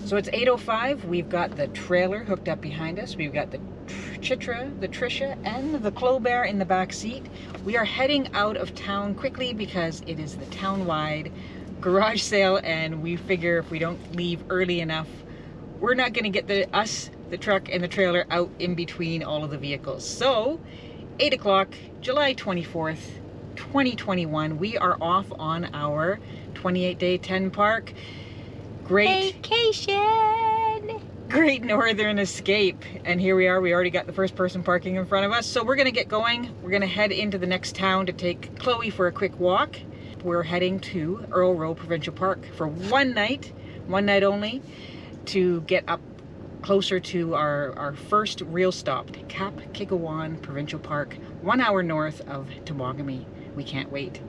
So it's 8:05. We've got the trailer hooked up behind us. We've got the Chitra, the Trisha, and the Clo Bear in the back seat. We are heading out of town quickly because it is the town-wide garage sale, and we figure if we don't leave early enough, we're not going to get the truck and the trailer out in between all of the vehicles. So 8 o'clock, July 24th, 2021, we are off on our 28-day 10 park vacation, Great Northern Escape. And here we are. We already got the first person parking in front of us, so we're gonna get going. We're gonna head into the next town to take Chloe for a quick walk. We're heading to Earl Rowe Provincial Park for one night only, to get up closer to our first real stop, Cap Kigawan Provincial Park, 1 hour north of Tobogami. We can't wait.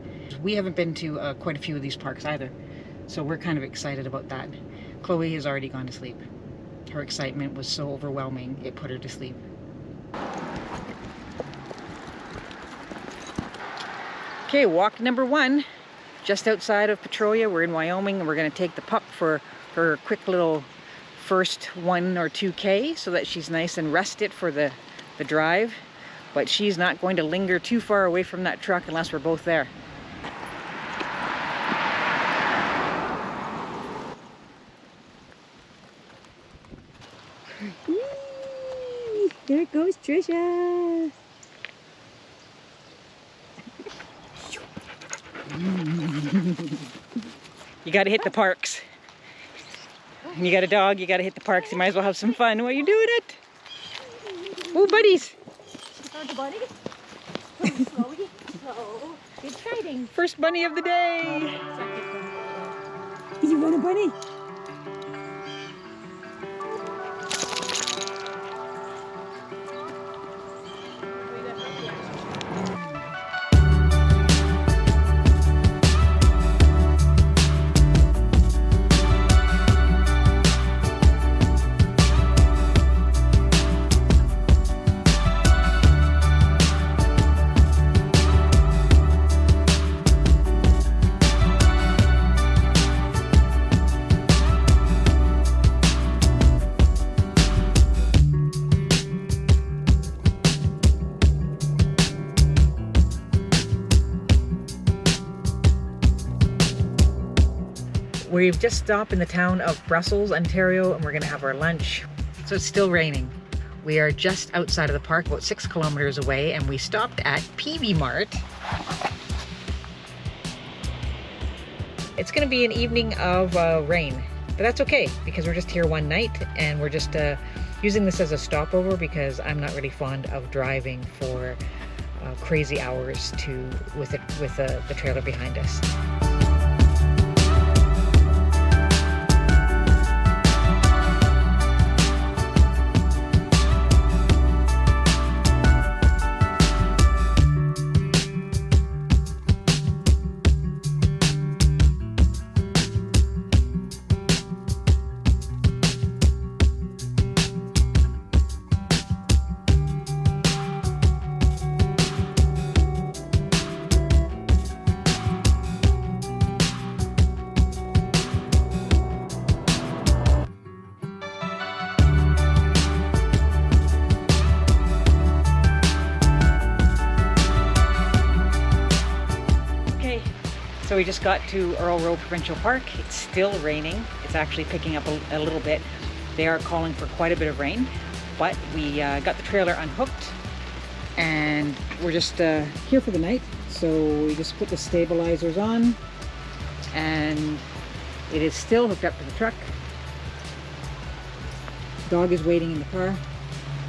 We haven't been to quite a few of these parks either, so we're kind of excited about that. Chloe has already gone to sleep. Her excitement was so overwhelming, it put her to sleep. Okay, walk number one, just outside of Petrolia. We're in Wyoming, and we're gonna take the pup for her quick little first 1 or 2K so that she's nice and rested for the drive. But she's not going to linger too far away from that truck unless we're both there. There goes Trisha. You gotta hit the parks. When you got a dog, you gotta hit the parks. You might as well have some fun while you're doing it. Oh, buddies. The bunny. Slowly, slow. Good fighting. First bunny of the day. Did you want a bunny? We've just stopped in the town of Brussels, Ontario, and we're gonna have our lunch. So it's still raining. We are just outside of the park, about 6 kilometers away, and we stopped at PB Mart. It's gonna be an evening of rain, but that's okay because we're just here one night, and we're just using this as a stopover because I'm not really fond of driving for crazy hours with the trailer behind us. So we just got to Earl Rowe Provincial Park. It's still raining. It's actually picking up a little bit. They are calling for quite a bit of rain, but we got the trailer unhooked and we're just here for the night. So we just put the stabilizers on and it is still hooked up to the truck. Dog is waiting in the car,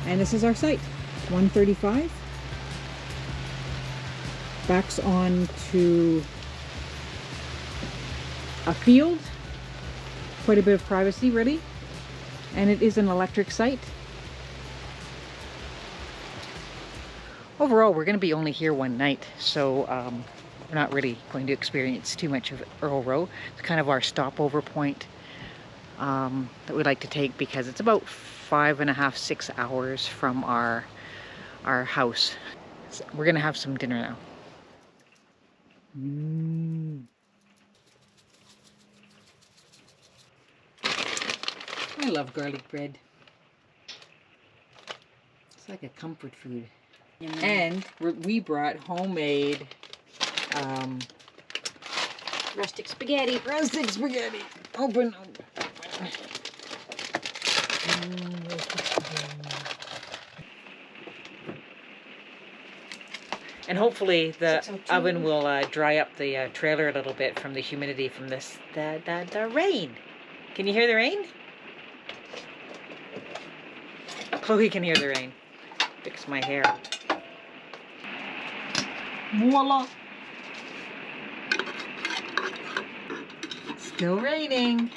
and this is our site, 135. Backs on to a field, quite a bit of privacy really, and it is an electric site. Overall, we're going to be only here one night, so we're not really going to experience too much of Earl Rowe. It's kind of our stopover point that we like to take because it's about 5.5 to 6 hours from our house. So we're going to have some dinner now. love garlic bread. It's like a comfort food. And we brought homemade Rustic spaghetti. rustic spaghetti. Open. And hopefully the oven will dry up the trailer a little bit from the humidity from this the rain. Can you hear the rain? Chloe can hear the rain. Fix my hair. Voila! Still raining.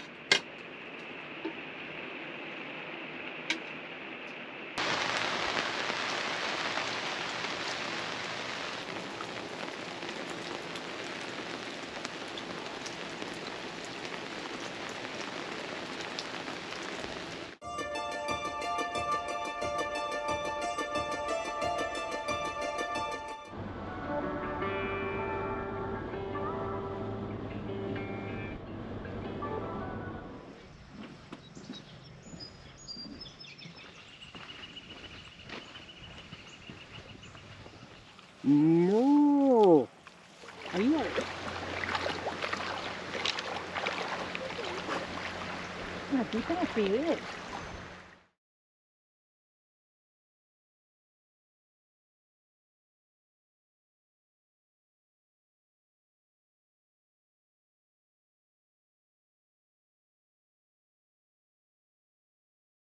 No. Are you alright? Nah, kita nak period.